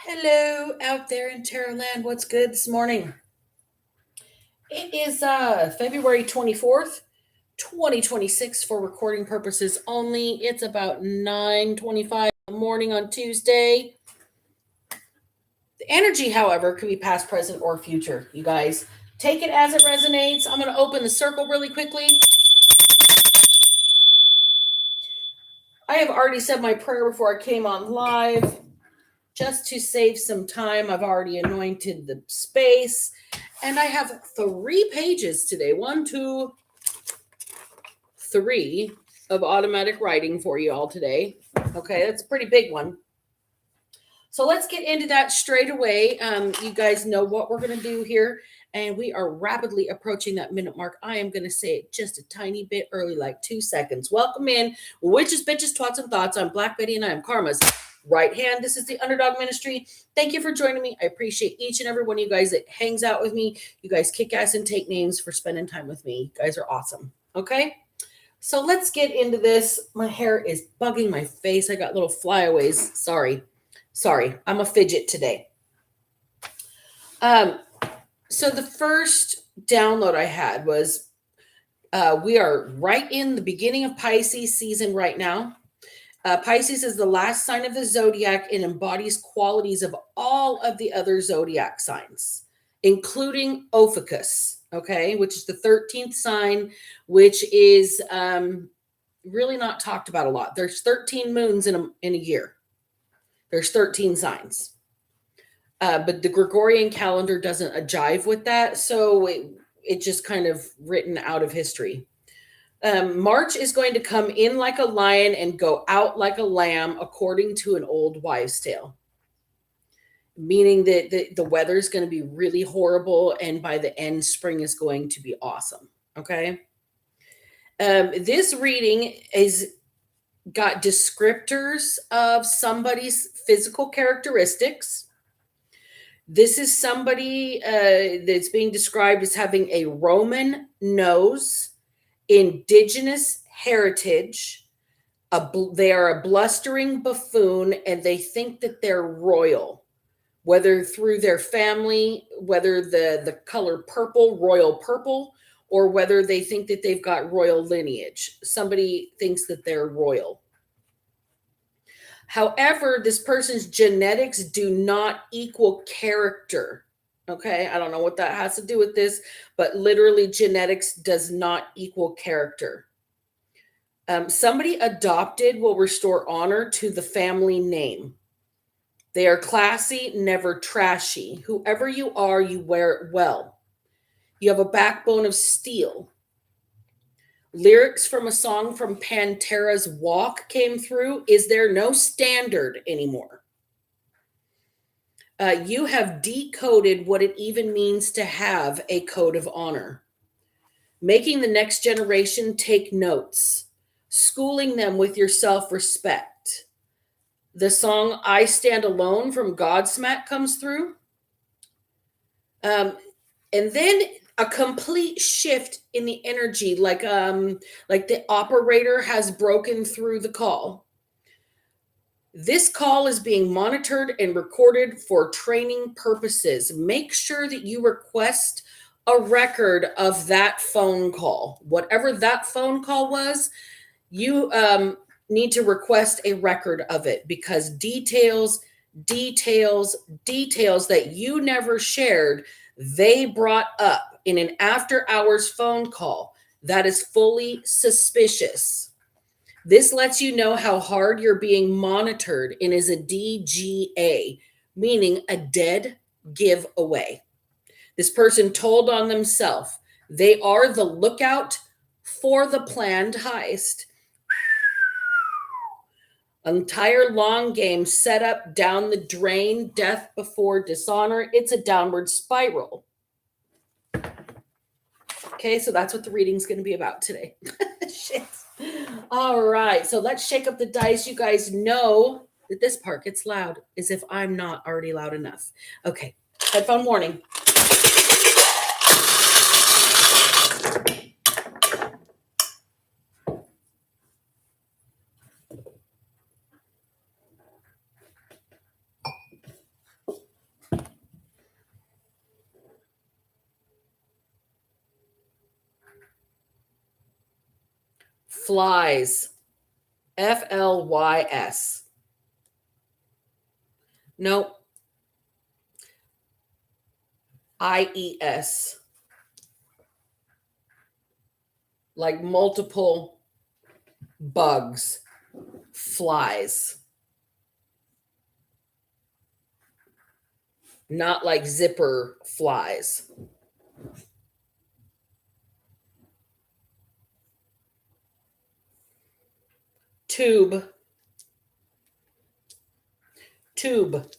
Hello out there in Terra Land. What's good this morning? It is February 24th, 2026 for recording purposes only. It's about 9:25 in the morning on Tuesday. The energy, however, could be past, present, or future. You guys take it as it resonates. I'm going to open the circle really quickly. I have already said my prayer before I came on live. Just to save some time, I've already anointed the space. And I have 3 pages today. 1, 2, 3 of automatic writing for you all today. Okay, that's a pretty big one. So let's get into that straight away. You guys know what we're going to do here. And we are rapidly approaching that minute mark. I am going to say it just a tiny bit early, like 2 seconds. Welcome in, witches, bitches, twats, and thoughts. I'm Black Betty, and I am Karma's right hand. This is the Underdog Ministry. Thank you for joining me. I appreciate each and every one of you guys that hangs out with me. You guys kick ass and take names for spending time with me. You guys are awesome. Okay? So let's get into this. My hair is bugging my face. I got little flyaways. Sorry, I'm a fidget today. So the first download I had was we are right in the beginning of Pisces season right now. Pisces is the last sign of the zodiac and embodies qualities of all of the other zodiac signs, including Ophiuchus, okay, which is the 13th sign, which is really not talked about a lot. There's 13 moons in a year. There's 13 signs. But the Gregorian calendar doesn't jive with that, so it just kind of written out of history. March is going to come in like a lion and go out like a lamb, according to an old wives' tale. Meaning that the weather is going to be really horrible, and by the end, spring is going to be awesome. Okay. This reading is got descriptors of somebody's physical characteristics. This is somebody that's being described as having a Roman nose, indigenous heritage. They are a blustering buffoon, and they think that they're royal, whether through their family, whether the color purple, royal purple, or whether they think that they've got royal lineage. Somebody thinks that they're royal. However, this person's genetics do not equal character. Okay, I don't know what that has to do with this, but literally genetics does not equal character. Somebody adopted will restore honor to the family name. They are classy, never trashy. Whoever you are, you wear it well. You have a backbone of steel. Lyrics from a song from Pantera's Walk came through. Is there no standard anymore? You have decoded what it even means to have a code of honor. Making the next generation take notes. Schooling them with your self-respect. The song I Stand Alone from Godsmack comes through. And then a complete shift in the energy, like the operator has broken through the call. This call is being monitored and recorded for training purposes. Make sure that you request a record of that phone call. Whatever that phone call was, you need to request a record of it, because details that you never shared, they brought up in an after hours phone call. That is fully suspicious. This lets you know how hard you're being monitored and is a DGA, meaning a dead giveaway. This person told on themselves. They are the lookout for the planned heist. Entire long game set up down the drain, death before dishonor. It's a downward spiral. Okay, so that's what the reading's going to be about today. Shit. All right, so let's shake up the dice. You guys know that this part gets loud, as if I'm not already loud enough. Okay, headphone warning. Flies. Flys. Nope. IES. Like multiple bugs. Flies. Not like zipper flies. Tube. Tube.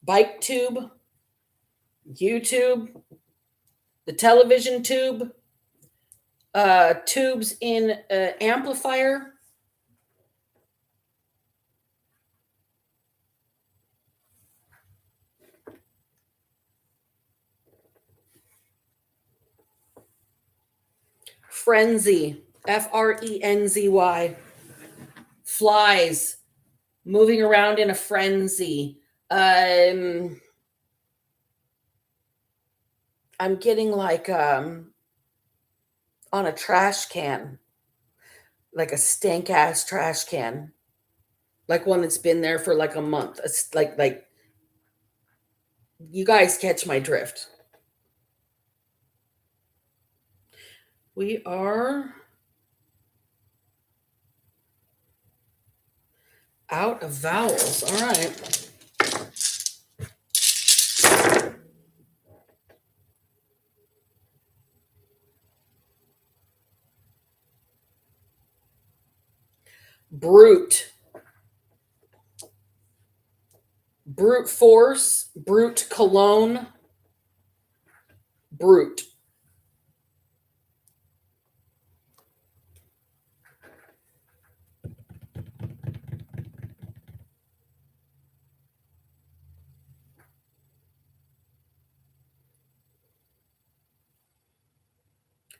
Bike tube. YouTube. The television tube. Tubes in amplifier. Frenzy. FRENZY. Flies. Moving around in a frenzy. I'm getting like on a trash can, like a stank ass trash can, like one that's been there for like a month. It's like you guys catch my drift. We are out of vowels. All right. Brute. Brute force. Brute cologne. Brute.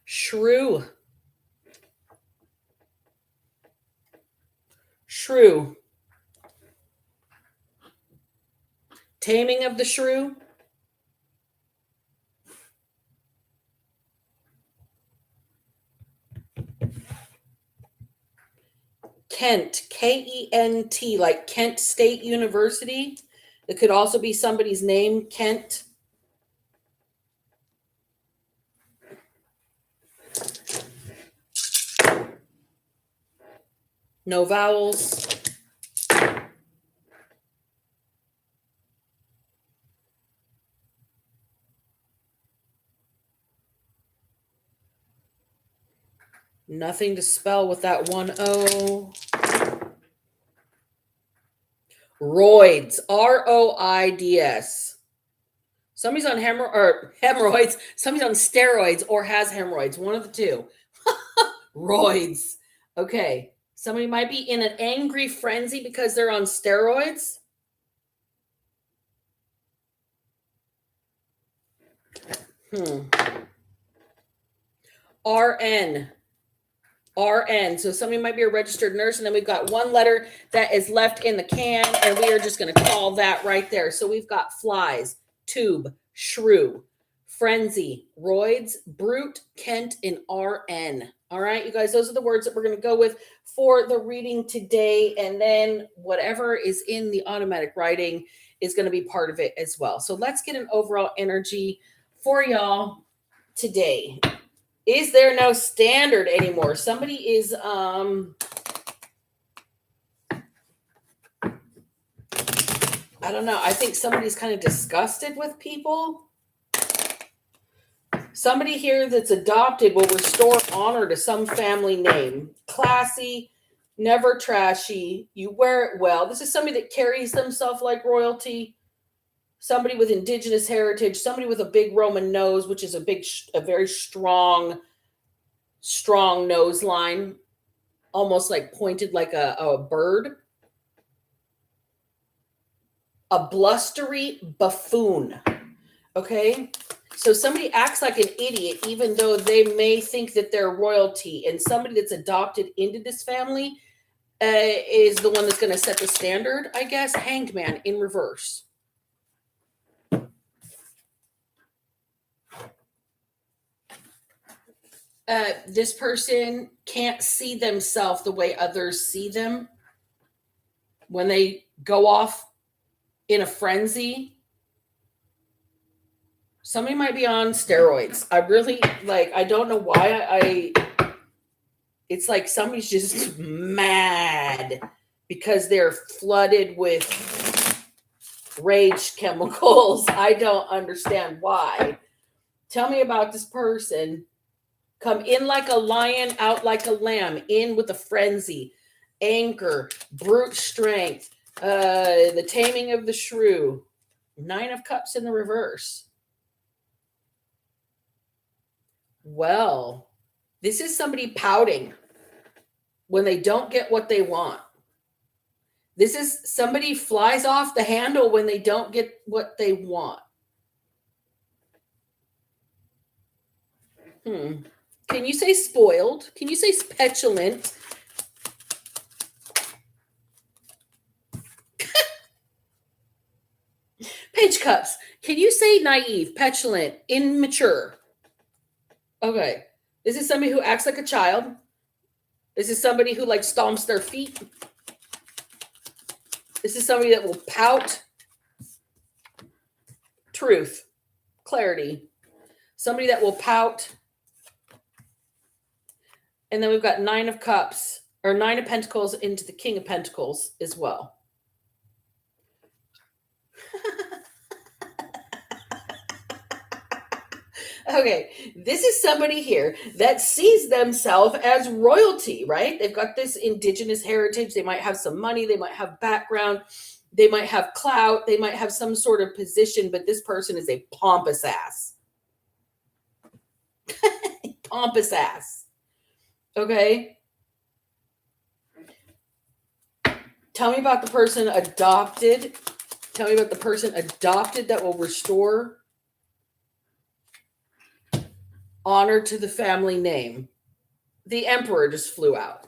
Shrew. Shrew. Taming of the shrew. Kent. Kent, like Kent State University. It could also be somebody's name, Kent. No vowels. Nothing to spell with that one O. Roids. ROIDS. Somebody's on hemorrhoids. Somebody's on steroids or has hemorrhoids. One of the two. Roids. Okay. Somebody might be in an angry frenzy because they're on steroids. RN. RN. So somebody might be a registered nurse, and then we've got one letter that is left in the can, and we are just going to call that right there. So we've got flies, tube, shrew, frenzy, roids, brute, Kent, and RN. All right, you guys, those are the words that we're going to go with for the reading today, and then whatever is in the automatic writing is going to be part of it as well. So let's get an overall energy for y'all today. Is there no standard anymore? Somebody is I don't know. I think somebody's kind of disgusted with people. Somebody here that's adopted will restore honor to some family name. Classy, never trashy. You wear it well. This is somebody that carries themselves like royalty. Somebody with indigenous heritage. Somebody with a big Roman nose, which is a very strong nose line, almost like pointed like a bird. A blustery buffoon. Okay, so somebody acts like an idiot even though they may think that they're royalty, and somebody that's adopted into this family is the one that's going to set the standard, I guess. Hanged man in reverse. This person can't see themselves the way others see them. When they go off in a frenzy, somebody might be on steroids. I really I don't know why it's like somebody's just mad because they're flooded with rage chemicals. I don't understand why. Tell me about this person. Come in like a lion, out like a lamb, in with a frenzy, anger, brute strength, the taming of the shrew. 9 of Cups in the reverse. Well, this is somebody pouting when they don't get what they want. This is somebody flies off the handle when they don't get what they want. Can you say spoiled? Can you say petulant? Page Cups. Can you say naive, petulant, immature? Okay. This is somebody who acts like a child. This is somebody who stomps their feet. This is somebody that will pout. Truth. Clarity. Somebody that will pout. And then we've got 9 of Cups, or 9 of Pentacles into the King of Pentacles as well. Okay, this is somebody here that sees themselves as royalty, right? They've got this indigenous heritage. They might have some money. They might have background. They might have clout. They might have some sort of position, but this person is a pompous ass. Pompous ass. Okay? Tell me about the person adopted. Tell me about the person adopted that will restore honor to the family name. The Emperor just flew out.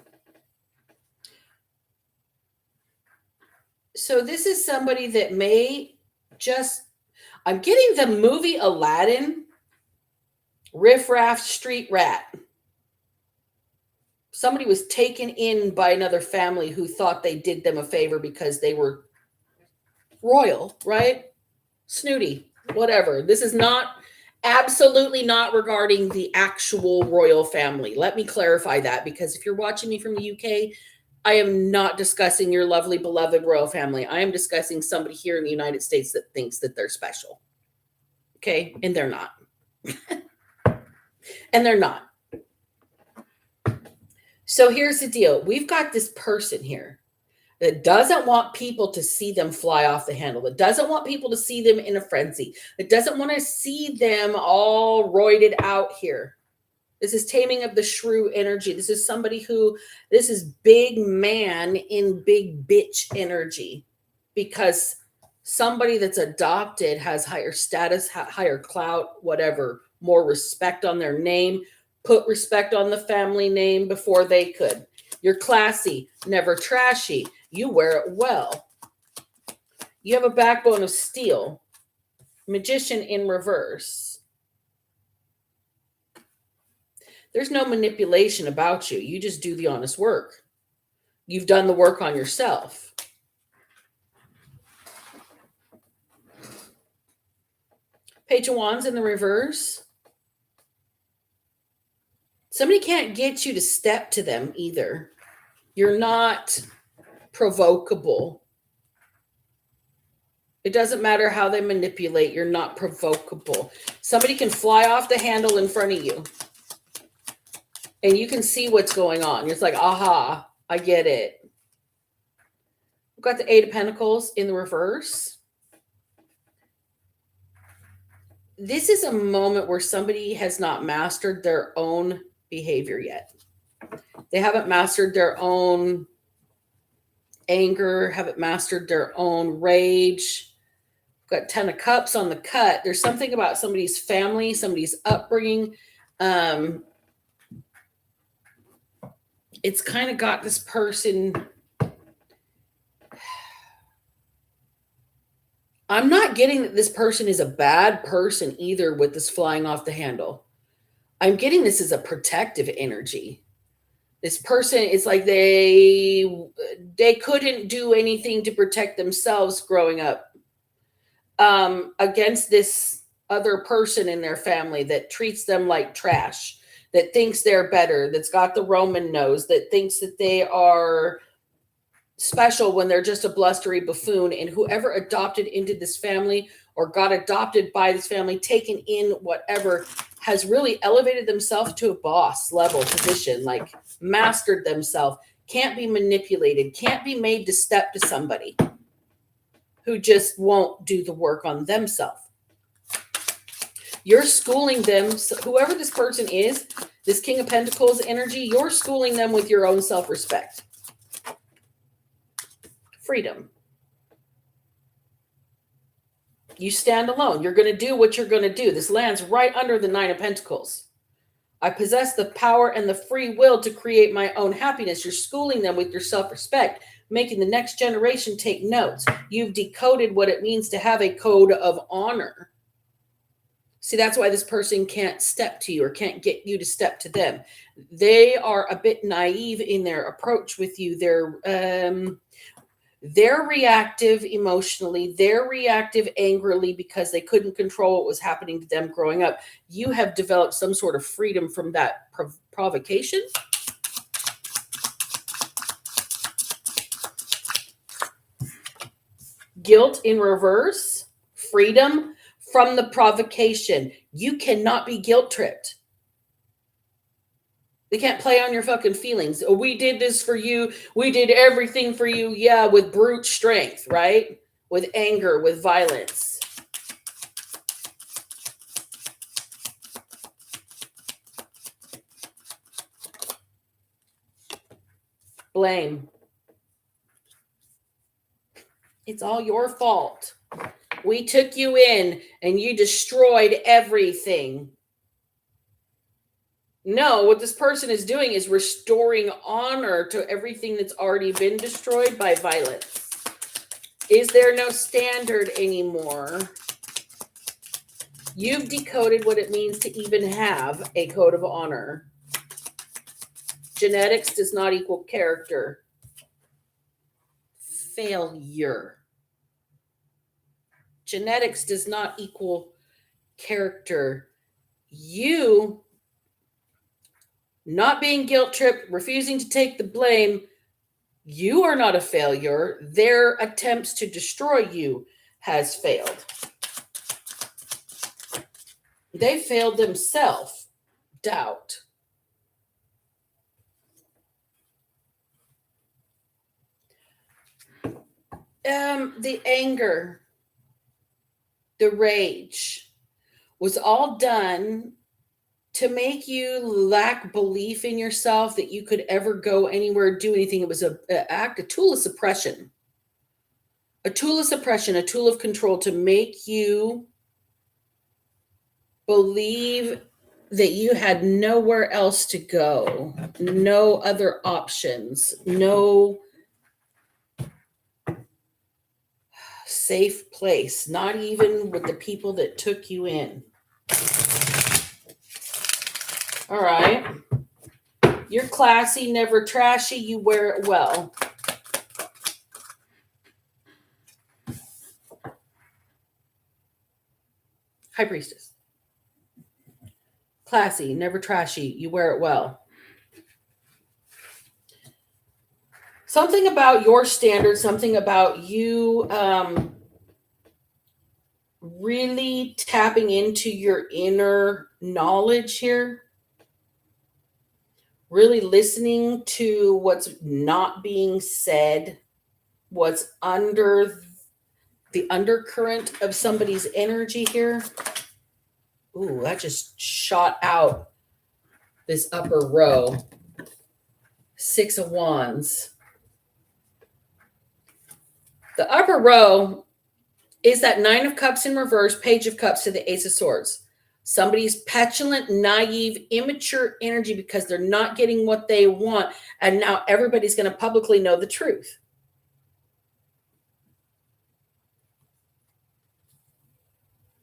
So this is somebody that may just, I'm getting the movie Aladdin, Riff Raff Street Rat. Somebody was taken in by another family who thought they did them a favor because they were royal, right? Snooty, whatever. This is absolutely not regarding the actual royal family. Let me clarify that, because if you're watching me from the UK, I am not discussing your lovely, beloved royal family. I am discussing somebody here in the United States that thinks that they're special. Okay? And they're not. And they're not. So here's the deal. We've got this person here that doesn't want people to see them fly off the handle, that doesn't want people to see them in a frenzy, that doesn't want to see them all roided out here. This is taming of the shrew energy. This is somebody this is big man in big bitch energy, because somebody that's adopted has higher status, higher clout, whatever, more respect on their name, put respect on the family name before they could. You're classy, never trashy. You wear it well. You have a backbone of steel. Magician in reverse. There's no manipulation about you. You just do the honest work. You've done the work on yourself. Page of Wands in the reverse. Somebody can't get you to step to them either. You're not provocable. It doesn't matter how they manipulate. You're not provocable. Somebody can fly off the handle in front of you, and you can see what's going on. It's like, aha, I get it. We've got the 8 of Pentacles in the reverse. This is a moment where somebody has not mastered their own behavior yet. They haven't mastered their own anger, haven't mastered their own rage. We've got 10 of Cups on the cut. There's something about somebody's family, somebody's upbringing. It's kind of got this person. I'm not getting that this person is a bad person either with this flying off the handle. I'm getting this as a protective energy. This person is like they couldn't do anything to protect themselves growing up against this other person in their family that treats them like trash, that thinks they're better, that's got the Roman nose, that thinks that they are special when they're just a blustery buffoon. And whoever adopted into this family or got adopted by this family, taken in whatever, has really elevated themselves to a boss level position, like mastered themselves, can't be manipulated, can't be made to step to somebody who just won't do the work on themselves. You're schooling them, so whoever this person is, this King of Pentacles energy, you're schooling them with your own self-respect. Freedom. You stand alone. You're going to do what you're going to do. This lands right under the Nine of Pentacles. I possess the power and the free will to create my own happiness. You're schooling them with your self-respect, making the next generation take notes. You've decoded what it means to have a code of honor. See, that's why this person can't step to you or can't get you to step to them. They are a bit naive in their approach with you. They're reactive emotionally. They're reactive angrily because they couldn't control what was happening to them growing up. You have developed some sort of freedom from that provocation. Guilt in reverse. Freedom from the provocation. You cannot be guilt tripped. They can't play on your fucking feelings. Oh, we did this for you. We did everything for you. Yeah, with brute strength, right? With anger, with violence. Blame. It's all your fault. We took you in and you destroyed everything. No, what this person is doing is restoring honor to everything that's already been destroyed by violence. Is there no standard anymore? You've decoded what it means to even have a code of honor. Genetics does not equal character. Failure. Genetics does not equal character. You not being guilt tripped, refusing to take the blame, you are not a failure. Their attempts to destroy you has failed. They failed themselves. Doubt. The anger, the rage was all done to make you lack belief in yourself that you could ever go anywhere, do anything. It was a tool of suppression. A tool of suppression, a tool of control to make you believe that you had nowhere else to go, no other options, no safe place, not even with the people that took you in. All right. You're classy, never trashy. You wear it well. High Priestess. Classy, never trashy. You wear it well. Something about your standards, something about you really tapping into your inner knowledge here. Really listening to what's not being said, what's under the undercurrent of somebody's energy here. Ooh, that just shot out this upper row. 6 of Wands. The upper row is that 9 of Cups in reverse, Page of Cups to the Ace of Swords. Somebody's petulant, naive, immature energy because they're not getting what they want. And now everybody's going to publicly know the truth.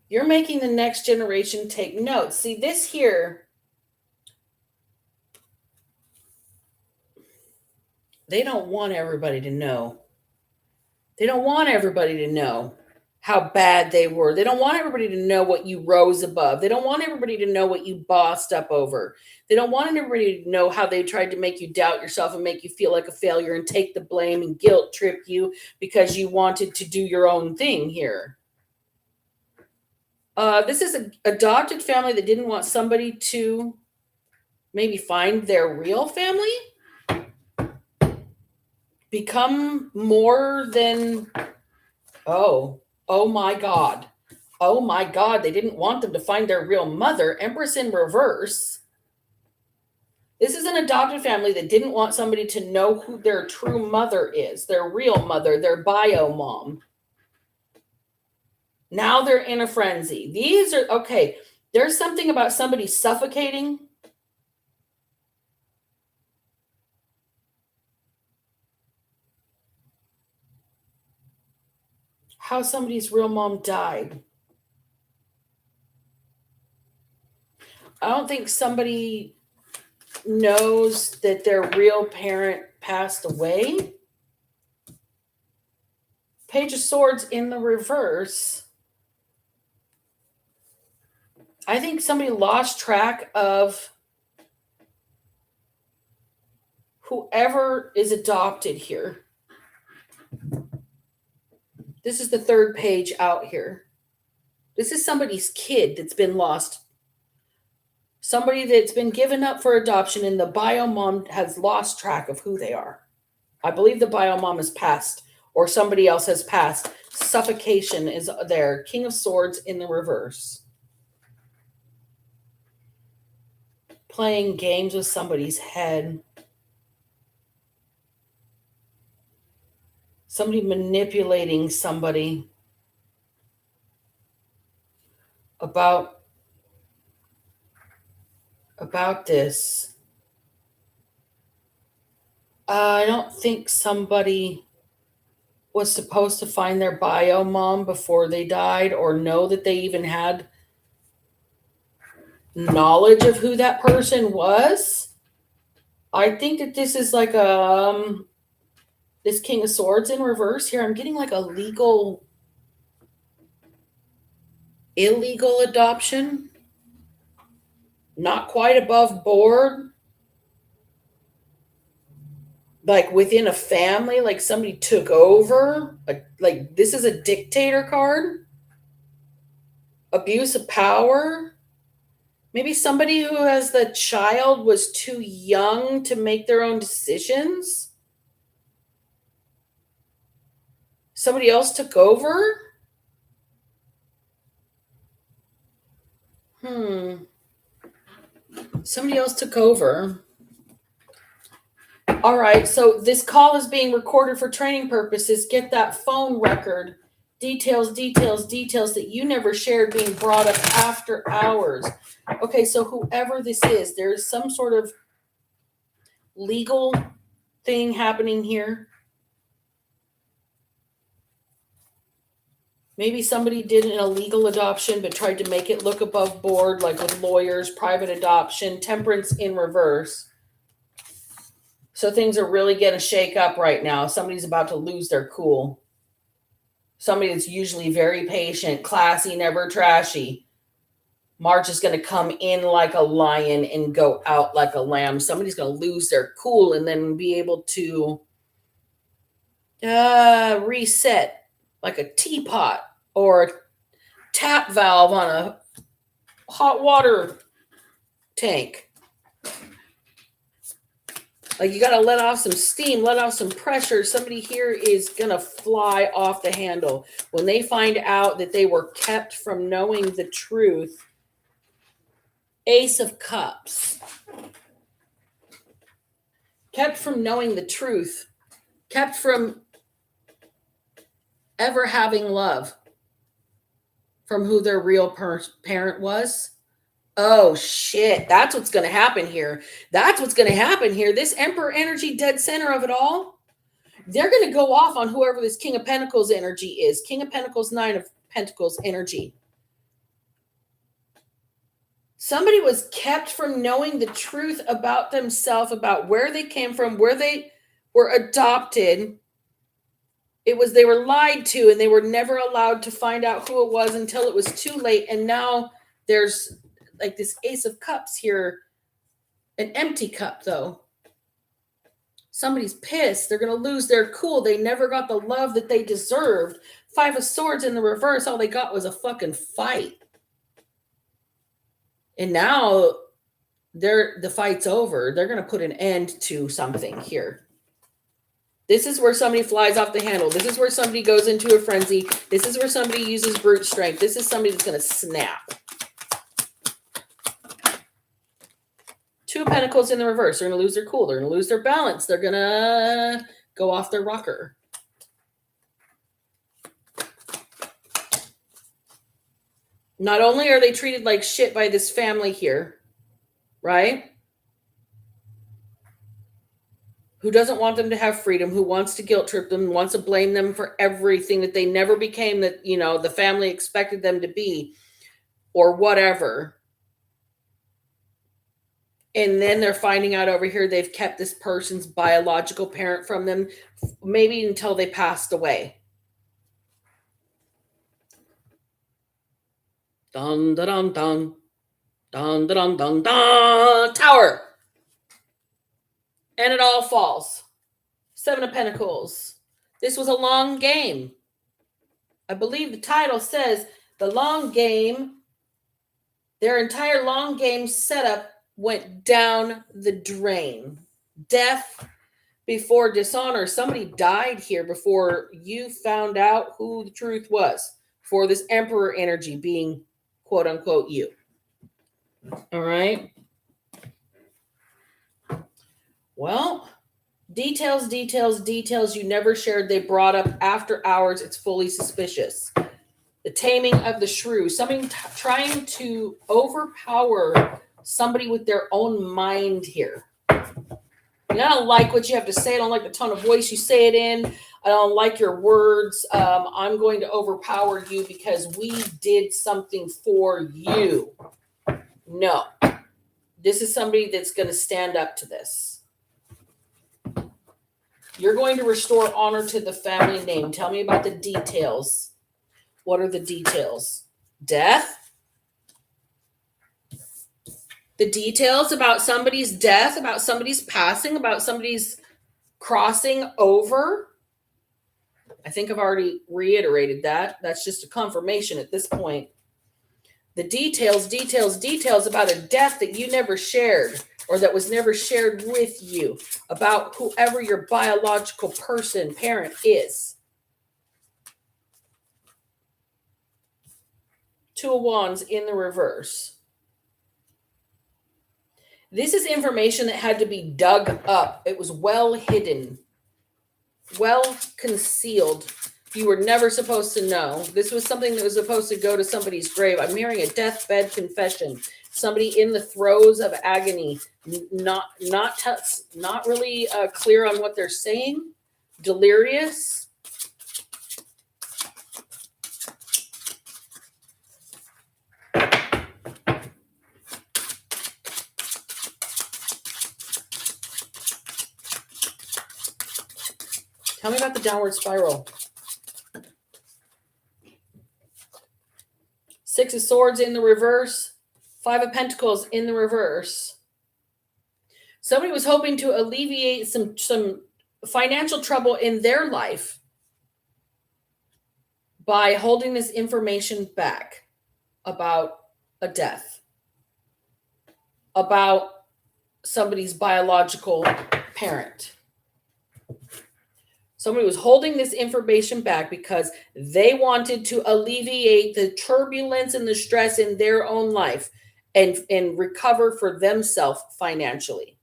You're making the next generation take notes. See, this here they don't want everybody to know. They don't want everybody to know how bad they were. They don't want everybody to know what you rose above. They don't want everybody to know what you bossed up over. They don't want everybody to know how they tried to make you doubt yourself and make you feel like a failure and take the blame and guilt trip you because you wanted to do your own thing here. This is an adopted family that didn't want somebody to maybe find their real family, become more than, oh my God. Oh my God, they didn't want them to find their real mother. Empress in reverse. This is an adopted family that didn't want somebody to know who their true mother is, their real mother, their bio mom. Now they're in a frenzy. These are, okay, there's something about somebody suffocating. How somebody's real mom died. I don't think somebody knows that their real parent passed away. Page of Swords in the reverse. I think somebody lost track of whoever is adopted here. This is the third page out here. This is somebody's kid that's been lost. Somebody that's been given up for adoption, and the bio mom has lost track of who they are. I believe the bio mom has passed, or somebody else has passed. Suffocation is there. King of Swords in the reverse. Playing games with somebody's head. Somebody manipulating somebody about this. I don't think somebody was supposed to find their bio mom before they died, or know that they even had knowledge of who that person was. I think that this is like this King of Swords in reverse here. I'm getting like a illegal adoption. Not quite above board. Like within a family, like somebody took over. Like this is a dictator card. Abuse of power. Maybe somebody who has the child was too young to make their own decisions. Somebody else took over. Somebody else took over. All right, so this call is being recorded for training purposes. Get that phone record. Details that you never shared being brought up after hours. Okay, so whoever this is, there's some sort of legal thing happening here. Maybe somebody did an illegal adoption but tried to make it look above board, like with lawyers, private adoption, temperance in reverse. So things are really going to shake up right now. Somebody's about to lose their cool. Somebody that's usually very patient, classy, never trashy. March is going to come in like a lion and go out like a lamb. Somebody's going to lose their cool and then be able to reset like a teapot or a tap valve on a hot water tank. Like you got to let off some steam, let off some pressure. Somebody here is going to fly off the handle when they find out that they were kept from knowing the truth. Ace of Cups. Kept from knowing the truth. Kept from ever having love from who their real parent was. Oh, shit. That's what's going to happen here. This Emperor energy, dead center of it all. They're going to go off on whoever this King of Pentacles energy is. King of Pentacles, Nine of Pentacles energy. Somebody was kept from knowing the truth about themselves, about where they came from, where they were adopted. They were lied to, and they were never allowed to find out who it was until it was too late. And now there's like this Ace of Cups here, an empty cup though. Somebody's pissed. They're going to lose their cool. They never got the love that they deserved. Five of Swords in the reverse. All they got was a fucking fight. And now the fight's over. They're going to put an end to something here. This is where somebody flies off the handle. This is where somebody goes into a frenzy. This is where somebody uses brute strength. This is somebody that's going to snap. Two of Pentacles in the reverse. They're going to lose their cool. They're going to lose their balance. They're going to go off their rocker. Not only are they treated like shit by this family here, right? Who doesn't want them to have freedom, who wants to guilt trip them, wants to blame them for everything that they never became, that, you know, the family expected them to be, or whatever. And then they're finding out over here they've kept this person's biological parent from them, maybe until they passed away. Dun, dun, dun, dun. Dun, dun, dun, dun. Tower. And it all falls. Seven of Pentacles. This was a long game. I believe the title says the long game, their entire long game setup went down the drain. Death before dishonor. Somebody died here before you found out who the truth was. For this Emperor energy being quote unquote you. All right. Well, details you never shared. They brought up after hours. It's fully suspicious. The taming of the shrew. Somebody trying to overpower somebody with their own mind here. I don't like what you have to say. I don't like the tone of voice you say it in. I don't like your words. I'm going to overpower you because we did something for you. No. This is somebody that's going to stand up to this. You're going to restore honor to the family name. Tell me about the details. What are the details? Death? The details about somebody's death, about somebody's passing, about somebody's crossing over. I think I've already reiterated that. That's just a confirmation at this point. The details about a death that you never shared or that was never shared with you, about whoever your biological person, parent is. Two of Wands in the reverse. This is information that had to be dug up. It was well hidden, well concealed. You were never supposed to know. This was something that was supposed to go to somebody's grave. I'm hearing a deathbed confession. Somebody in the throes of agony, not really clear on what they're saying, delirious. Tell me about the downward spiral. Six of Swords in the reverse. Five of Pentacles in the reverse. Somebody was hoping to alleviate some financial trouble in their life by holding this information back about a death, about somebody's biological parent. Somebody was holding this information back because they wanted to alleviate the turbulence and the stress in their own life and recover for themselves financially.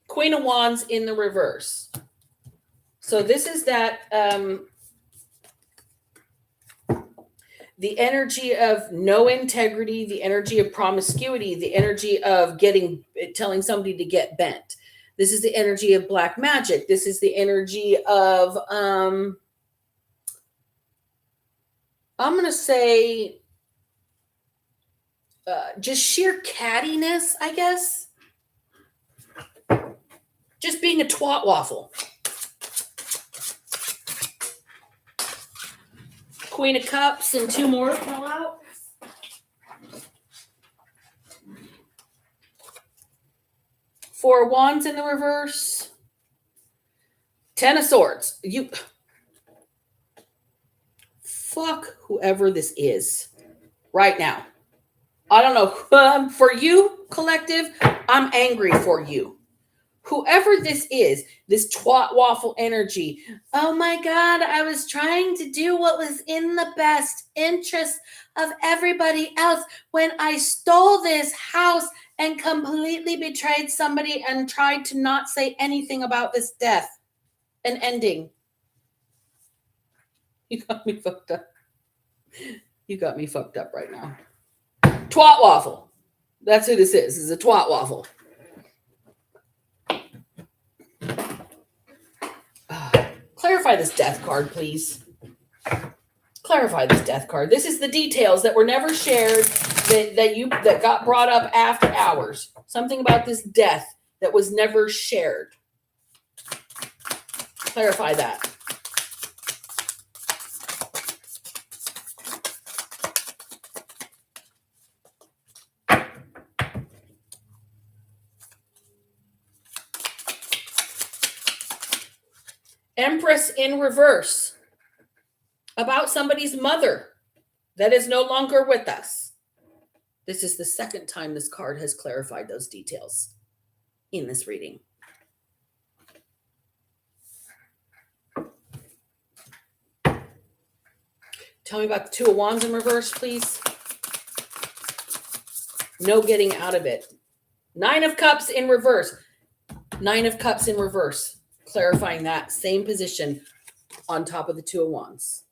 Queen of Wands in the reverse. So this is that the energy of no integrity, the energy of promiscuity, the energy of telling somebody to get bent. This is the energy of black magic. This is the energy of, I'm going to say, just sheer cattiness, I guess. Just being a twat waffle. Queen of Cups and 2 more fell out. Four of Wands in the reverse. 10 of Swords. You fuck whoever this is right now. I don't know. For you, collective, I'm angry for you. Whoever this is, this twat waffle energy. Oh my God, I was trying to do what was in the best interest of everybody else when I stole this house and completely betrayed somebody and tried to not say anything about this death and ending. You got me fucked up. You got me fucked up right now. Twat waffle. That's who this is. This is a twat waffle. Clarify this death card, please. Clarify this death card. This is the details that were never shared that got brought up after hours. Something about this death that was never shared. Clarify that. Empress in reverse. About somebody's mother that is no longer with us. This is the second time this card has clarified those details in this reading. Tell me about the 2 of Wands in reverse, please. No getting out of it. 9 of Cups in reverse. 9 of Cups in reverse. Clarifying that same position on top of the 2 of Wands.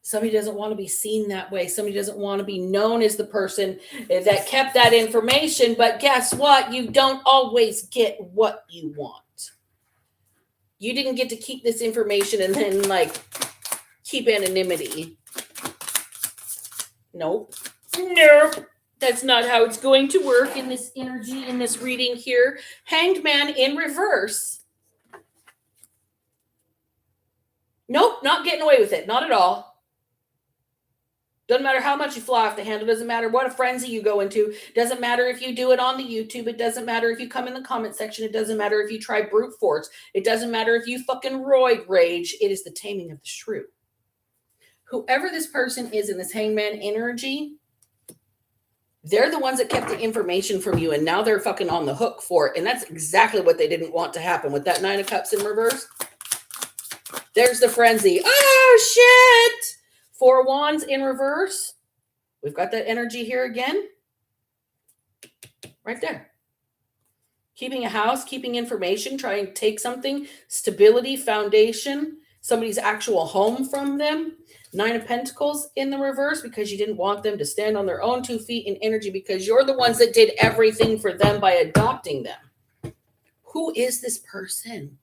Somebody doesn't want to be seen that way. Somebody doesn't want to be known as the person that kept that information. But guess what? You don't always get what you want. You didn't get to keep this information and then keep anonymity. Nope. That's not how it's going to work in this energy, in this reading here. Hanged Man in reverse. Nope, not getting away with it. Not at all. Doesn't matter how much you fly off the handle. Doesn't matter what a frenzy you go into. Doesn't matter if you do it on the YouTube. It doesn't matter if you come in the comment section. It doesn't matter if you try brute force. It doesn't matter if you fucking roid rage. It is the taming of the shrew. Whoever this person is in this hangman energy, they're the ones that kept the information from you, and now they're fucking on the hook for it. And that's exactly what they didn't want to happen with that 9 of Cups in reverse. There's the frenzy. Oh, shit. 4 of Wands in reverse. We've got that energy here again. Right there. Keeping a house, keeping information, trying to take something, stability, foundation, somebody's actual home from them. 9 of Pentacles in the reverse because you didn't want them to stand on their own 2 feet in energy because you're the ones that did everything for them by adopting them. Who is this person?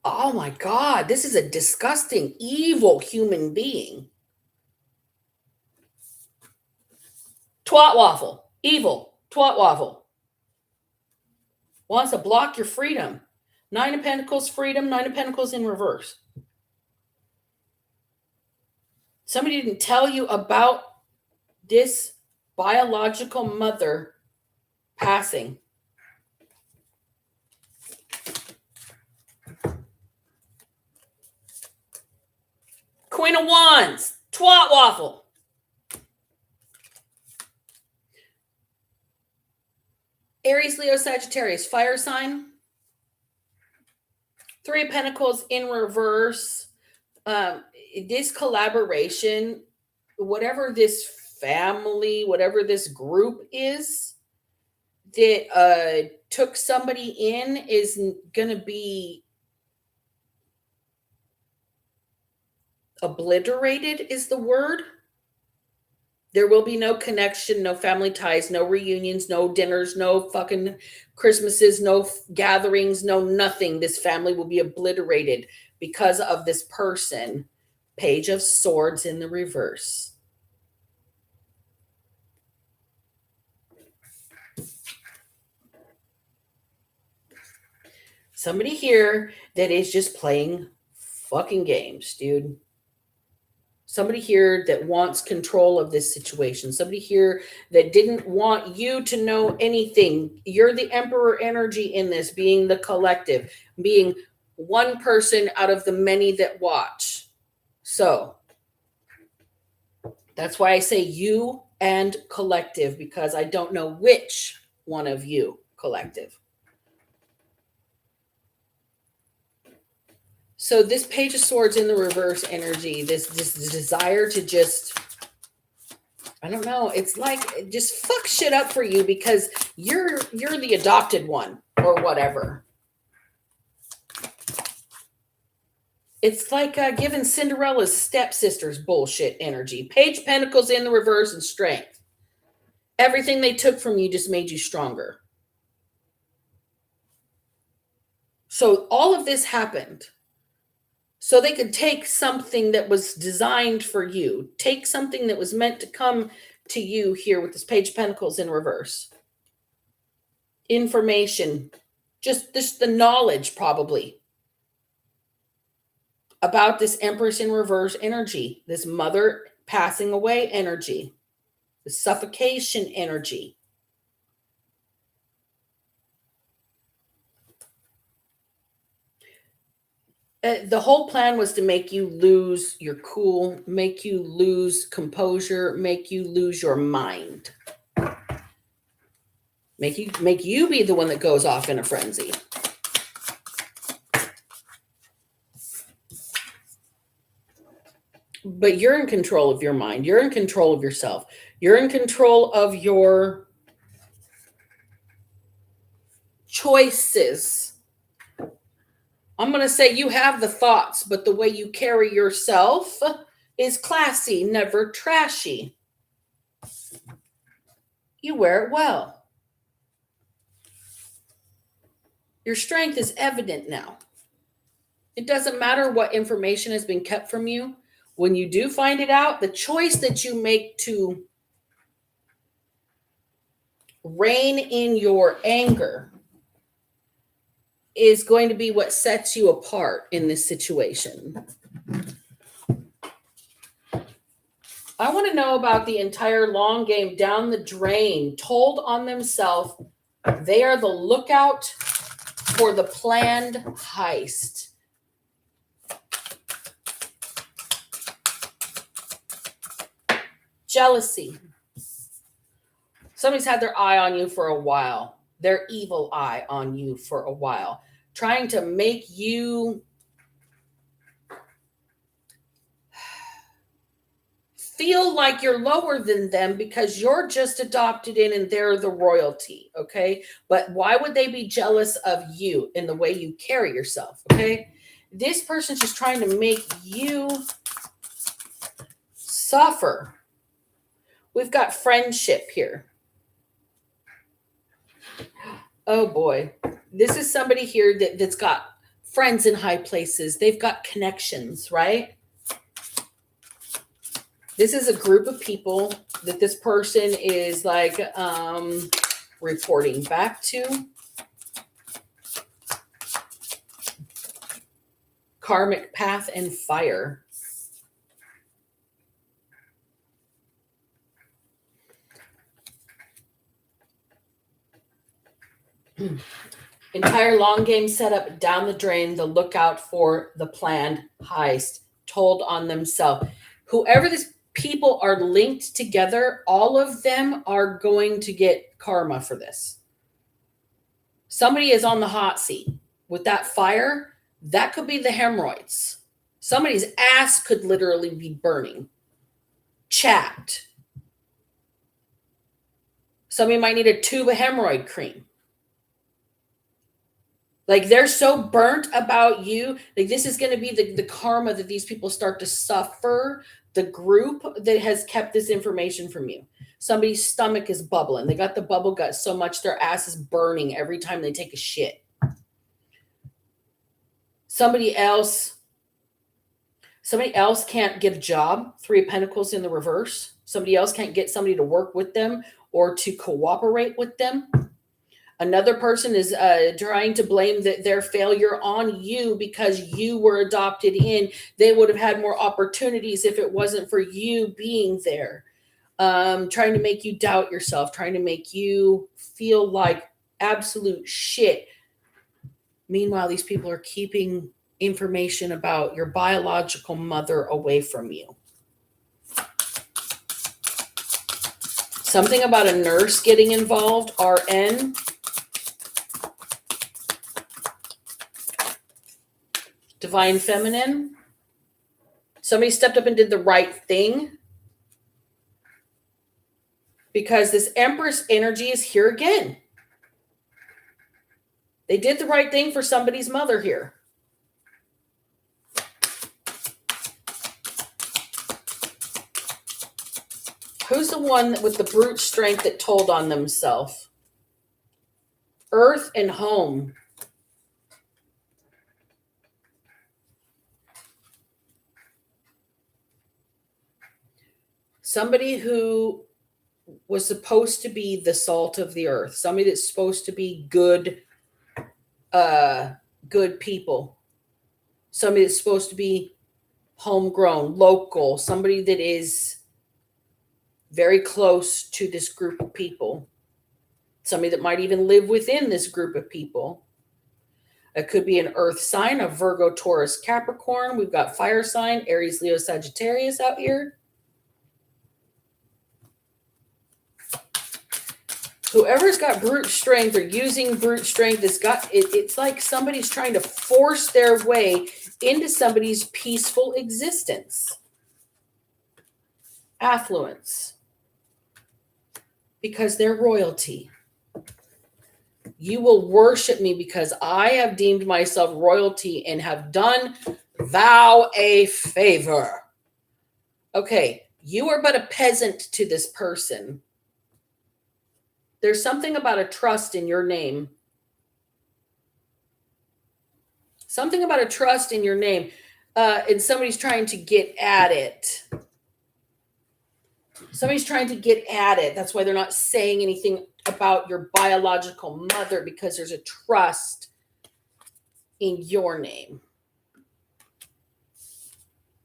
Oh my God, this is a disgusting, evil human being. Twat waffle, evil, twat waffle. Wants to block your freedom. 9 of Pentacles, freedom, 9 of Pentacles in reverse. Somebody didn't tell you about this biological mother passing. Queen of Wands, twat waffle. Aries, Leo, Sagittarius, fire sign. 3 of Pentacles in reverse. This collaboration, whatever this family, whatever this group is that took somebody in is going to be obliterated is the word. There will be no connection, no family ties, no reunions, no dinners, no fucking Christmases, no gatherings, no nothing. This family will be obliterated because of this person. Page of Swords in the reverse. Somebody here that is just playing fucking games, dude. Somebody here that wants control of this situation. Somebody here that didn't want you to know anything. You're the emperor energy in this, being the collective, being one person out of the many that watch. So that's why I say you and collective, because I don't know which one of you collective. So this Page of Swords in the reverse energy, this desire to just, I don't know, it's like just fuck shit up for you because you're the adopted one or whatever. It's like giving Cinderella's stepsisters bullshit energy. Page Pentacles in the reverse and strength. Everything they took from you just made you stronger. So all of this happened so they could take something that was designed for you, take something that was meant to come to you here with this Page of Pentacles in reverse. Information, just the knowledge probably about this Empress in reverse energy, this mother passing away energy, the suffocation energy. The whole plan was to make you lose your cool, make you lose composure, make you lose your mind. Make you be the one that goes off in a frenzy. But you're in control of your mind. You're in control of yourself. You're in control of your choices. I'm going to say you have the thoughts, but the way you carry yourself is classy, never trashy. You wear it well. Your strength is evident now. It doesn't matter what information has been kept from you. When you do find it out, the choice that you make to rein in your anger is going to be what sets you apart in this situation. I want to know about the entire long game down the drain, told on themselves. They are the lookout for the planned heist. Jealousy. Somebody's had their eye on you for a while. Their evil eye on you for a while. Trying to make you feel like you're lower than them because you're just adopted in and they're the royalty, okay? But why would they be jealous of you in the way you carry yourself, okay? This person's just trying to make you suffer. We've got friendship here. Oh boy. This is somebody here that's got friends in high places. They've got connections, right? This is a group of people that this person is like reporting back to. Karmic path and fire. Entire long game setup down the drain, the lookout for the planned heist, told on themselves. Whoever these people are linked together, all of them are going to get karma for this. Somebody is on the hot seat with that fire. That could be the hemorrhoids. Somebody's ass could literally be burning, chapped. Somebody might need a tube of hemorrhoid cream. Like they're so burnt about you. Like this is going to be the karma that these people start to suffer. The group that has kept this information from you. Somebody's stomach is bubbling. They got the bubble gut so much their ass is burning every time they take a shit. Somebody else can't get a job. 3 of Pentacles in the reverse. Somebody else can't get somebody to work with them or to cooperate with them. Another person is trying to blame their failure on you because you were adopted in. They would have had more opportunities if it wasn't for you being there. Trying to make you doubt yourself, trying to make you feel like absolute shit. Meanwhile, these people are keeping information about your biological mother away from you. Something about a nurse getting involved, RN. Divine Feminine. Somebody stepped up and did the right thing. Because this Empress energy is here again. They did the right thing for somebody's mother here. Who's the one with the brute strength that told on themselves? Earth and home. Somebody who was supposed to be the salt of the earth. Somebody that's supposed to be good people. Somebody that's supposed to be homegrown, local. Somebody that is very close to this group of people. Somebody that might even live within this group of people. It could be an earth sign, a Virgo, Taurus, Capricorn. We've got fire sign, Aries, Leo, Sagittarius out here. Whoever's got brute strength or using brute strength, it's like somebody's trying to force their way into somebody's peaceful existence. Affluence. Because they're royalty. You will worship me because I have deemed myself royalty and have done thou a favor. Okay, you are but a peasant to this person. There's something about a trust in your name. Something about a trust in your name. And somebody's trying to get at it. Somebody's trying to get at it. That's why they're not saying anything about your biological mother, because there's a trust in your name,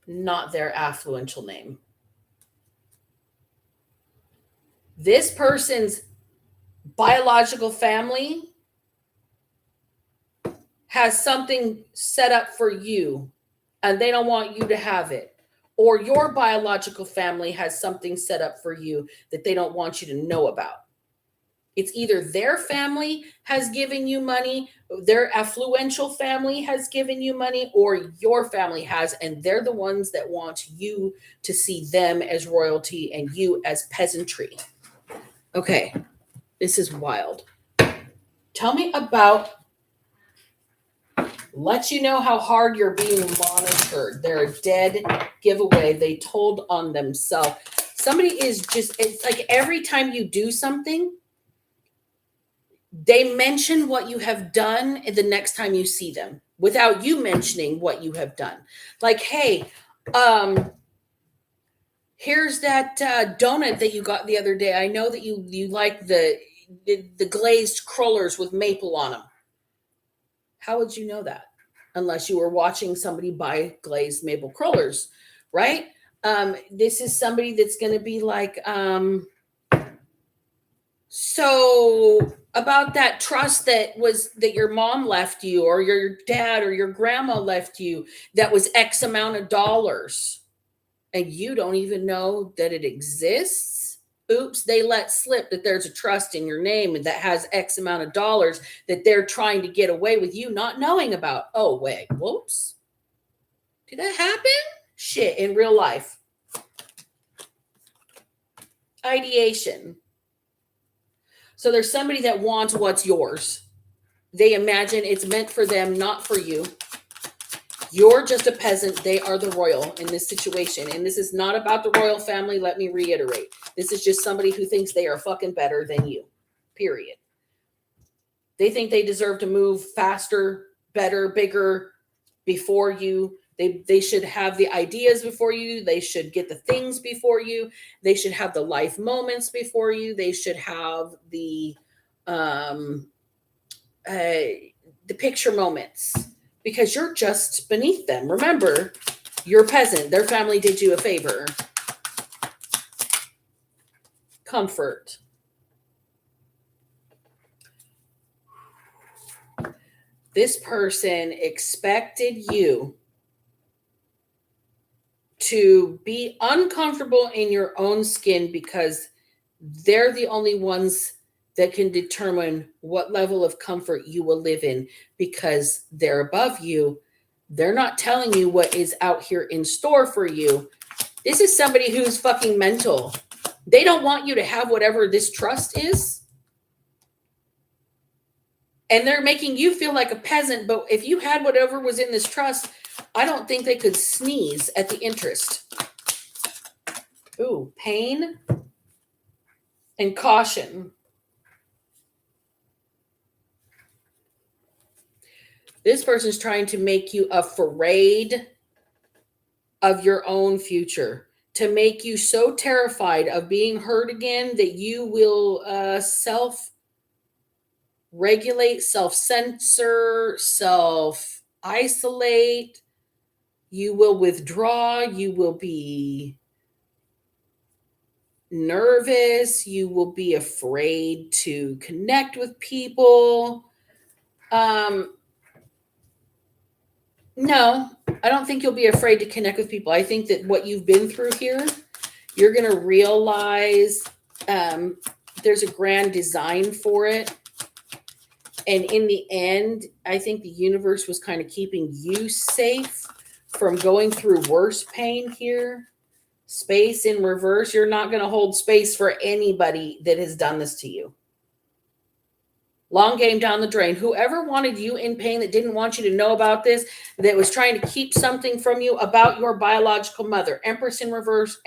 not their affluential name. This person's biological family has something set up for you and they don't want you to have it. Or your biological family has something set up for you that they don't want you to know about. It's either their family has given you money, their affluential family has given you money, or your family has, and they're the ones that want you to see them as royalty and you as peasantry. Okay, this is wild. Tell me about, let you know how hard you're being monitored. They're a dead giveaway. They told on themselves. Somebody is just, it's like every time you do something, they mention what you have done the next time you see them without you mentioning what you have done. Like, hey, here's that donut that you got the other day. I know that you like the glazed crullers with maple on them. How would you know that? Unless you were watching somebody buy glazed maple crullers, right? This is somebody that's going to be like, so about that trust that your mom left you, or your dad or your grandma left you, that was X amount of dollars, and you don't even know that it exists. Oops, they let slip that there's a trust in your name that has X amount of dollars that they're trying to get away with you not knowing about. Oh, wait, whoops. Did that happen? Shit, in real life. Ideation. So there's somebody that wants what's yours. They imagine it's meant for them, not for you. You're just a peasant. They are the royal in this situation. And this is not about the royal family. Let me reiterate. This is just somebody who thinks they are fucking better than you. Period. They think they deserve to move faster, better, bigger before you. They should have the ideas before you. They should get the things before you. They should have the life moments before you. They should have the the picture moments because you're just beneath them. Remember, you're a peasant. Their family did you a favor. Comfort. This person expected you to be uncomfortable in your own skin because they're the only ones that can determine what level of comfort you will live in because they're above you. They're not telling you what is out here in store for you. This is somebody who's fucking mental. They don't want you to have whatever this trust is. And they're making you feel like a peasant. But if you had whatever was in this trust, I don't think they could sneeze at the interest. Ooh, pain and caution. This person's trying to make you afraid of your own future, to make you so terrified of being hurt again that you will self-regulate, self-censor, self-isolate. You will withdraw. You will be nervous. You will be afraid to connect with people. No, I don't think you'll be afraid to connect with people. I think that what you've been through here, you're going to realize there's a grand design for it. And in the end, I think the universe was kind of keeping you safe from going through worse pain here. Space in reverse. You're not going to hold space for anybody that has done this to you. Long game down the drain. Whoever wanted you in pain, that didn't want you to know about this, that was trying to keep something from you about your biological mother. Empress in reverse,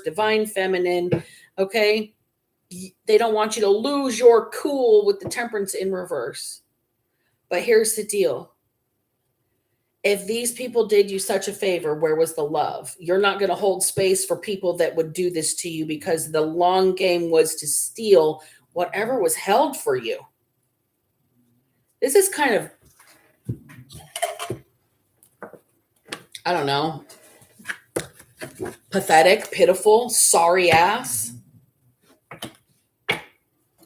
divine feminine. Okay. They don't want you to lose your cool with the temperance in reverse. But here's the deal. If these people did you such a favor, where was the love? You're not going to hold space for people that would do this to you because the long game was to steal whatever was held for you. This is kind of, I don't know, pathetic, pitiful, sorry ass,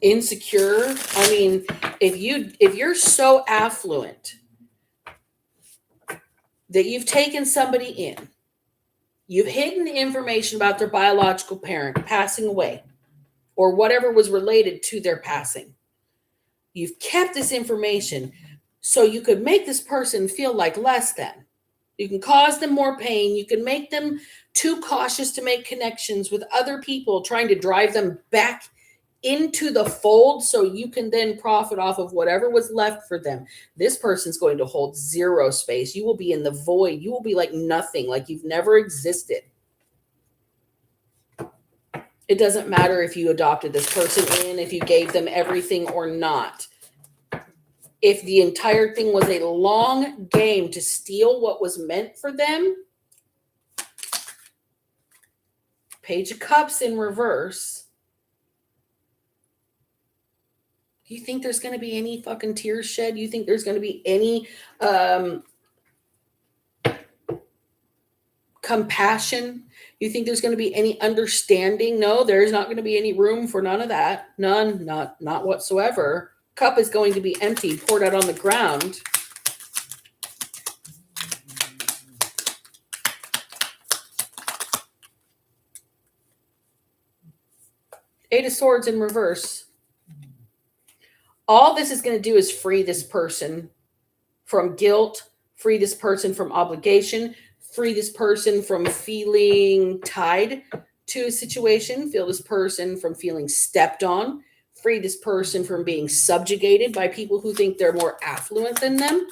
insecure. I mean, if you're so affluent that you've taken somebody in, you've hidden information about their biological parent passing away, or whatever was related to their passing. You've kept this information so you could make this person feel like less than. You can cause them more pain. You can make them too cautious to make connections with other people, trying to drive them back into the fold so you can then profit off of whatever was left for them. This person's going to hold zero space. You will be in the void. You will be like nothing, like you've never existed. It doesn't matter if you adopted this person in, if you gave them everything or not. If the entire thing was a long game to steal what was meant for them, Page of Cups in reverse. Do you think there's going to be any fucking tears shed? You think there's going to be any compassion? You think there's going to be any understanding? No, there's not going to be any room for none of that. None, not whatsoever. Cup is going to be empty, poured out on the ground. Eight of Swords in reverse. All this is going to do is free this person from guilt, free this person from obligation, free this person from feeling tied to a situation, feel this person from feeling stepped on, free this person from being subjugated by people who think they're more affluent than them.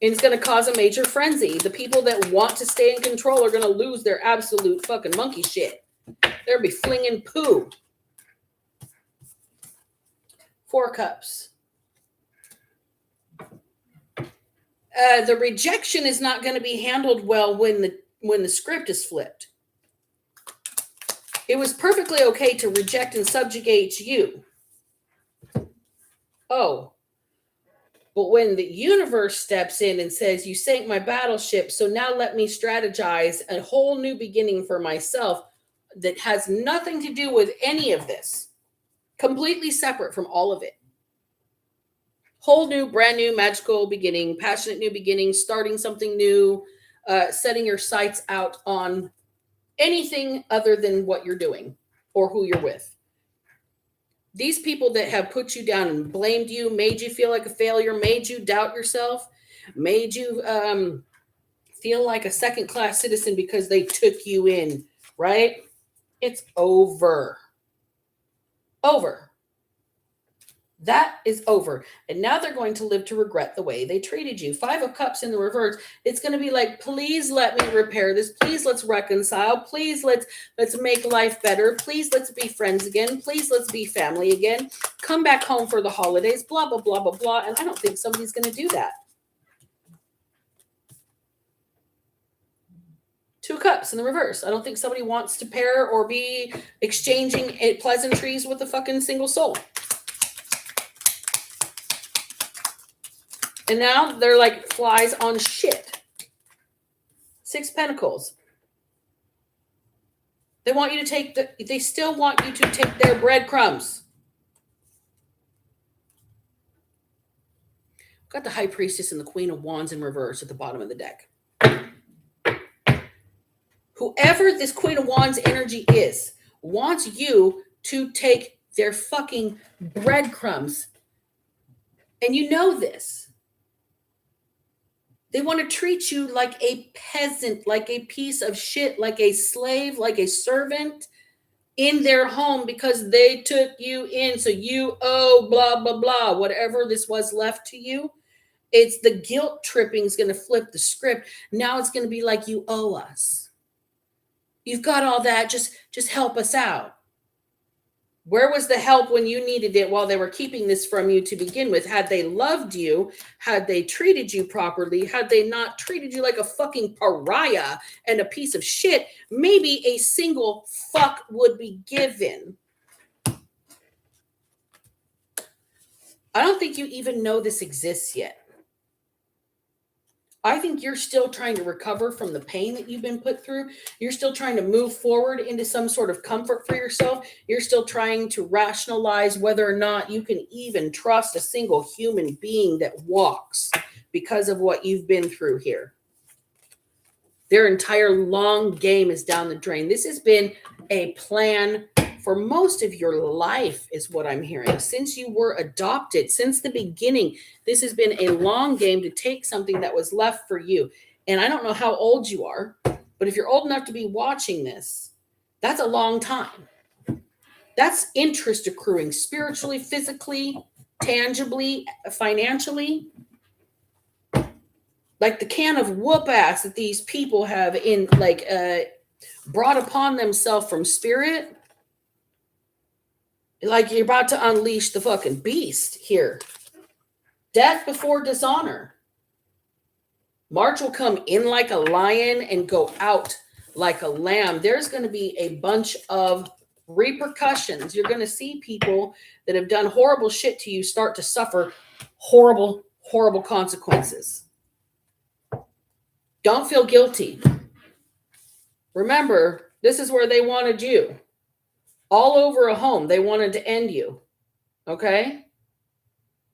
And it's going to cause a major frenzy. The people that want to stay in control are going to lose their absolute fucking monkey shit. They'll be flinging poo. Four Cups. The rejection is not going to be handled well when the script is flipped. It was perfectly okay to reject and subjugate you. Oh, but when the universe steps in and says, you sank my battleship, so now let me strategize a whole new beginning for myself that has nothing to do with any of this, completely separate from all of it. Whole new, brand new, magical beginning, passionate new beginning, starting something new, setting your sights out on anything other than what you're doing or who you're with. These people that have put you down and blamed you, made you feel like a failure, made you doubt yourself, made you feel like a second-class citizen because they took you in, right? It's over. Over. That is over. And now they're going to live to regret the way they treated you. 5 of Cups in the reverse. It's going to be like, please let me repair this. Please let's reconcile. Please let's make life better. Please let's be friends again. Please let's be family again. Come back home for the holidays. Blah, blah, blah, blah, blah. And I don't think somebody's going to do that. 2 Cups in the reverse. I don't think somebody wants to pair or be exchanging pleasantries with a fucking single soul. And now they're like flies on shit. 6 Pentacles. They want you to take they still want you to take their breadcrumbs. Got the High Priestess and the Queen of Wands in reverse at the bottom of the deck. Whoever this Queen of Wands energy is wants you to take their fucking breadcrumbs. And you know this. They want to treat you like a peasant, like a piece of shit, like a slave, like a servant in their home because they took you in. So you owe blah, blah, blah, whatever this was left to you. It's the guilt tripping is going to flip the script. Now it's going to be like, you owe us. You've got all that. Just help us out. Where was the help when you needed it while they were keeping this from you to begin with? Had they loved you, had they treated you properly, had they not treated you like a fucking pariah and a piece of shit, maybe a single fuck would be given. I don't think you even know this exists yet. I think you're still trying to recover from the pain that you've been put through. You're still trying to move forward into some sort of comfort for yourself. You're still trying to rationalize whether or not you can even trust a single human being that walks because of what you've been through here. Their entire long game is down the drain. This has been a plan for most of your life is what I'm hearing. Since you were adopted, since the beginning, this has been a long game to take something that was left for you. And I don't know how old you are, but if you're old enough to be watching this, that's a long time. That's interest accruing spiritually, physically, tangibly, financially. Like the can of whoop ass that these people have brought upon themselves from spirit. Like you're about to unleash the fucking beast here. Death before dishonor. March will come in like a lion and go out like a lamb. There's going to be a bunch of repercussions. You're going to see people that have done horrible shit to you start to suffer horrible, horrible consequences. Don't feel guilty. Remember, this is where they wanted you. All over a home, they wanted to end you. Okay?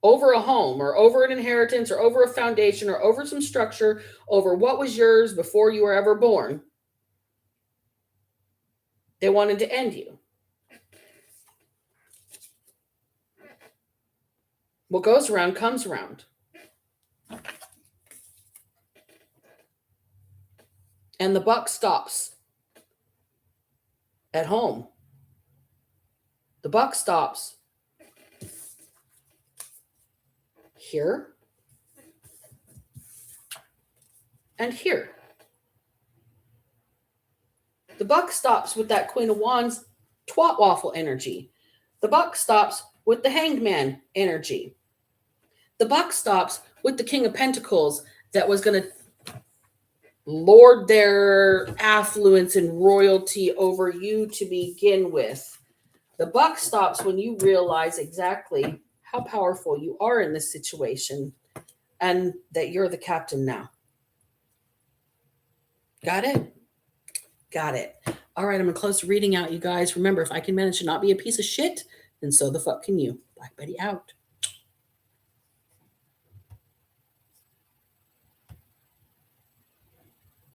Over a home or over an inheritance or over a foundation or over some structure, over what was yours before you were ever born. They wanted to end you. What goes around comes around. And the buck stops at home. The buck stops here and here. The buck stops with that Queen of Wands twat waffle energy. The buck stops with the Hanged Man energy. The buck stops with the King of Pentacles that was going to lord their affluence and royalty over you to begin with. The buck stops when you realize exactly how powerful you are in this situation and that you're the captain now. Got it? Got it. All right, I'm going to close the reading out, you guys. Remember, if I can manage to not be a piece of shit, then so the fuck can you. Black Betty out.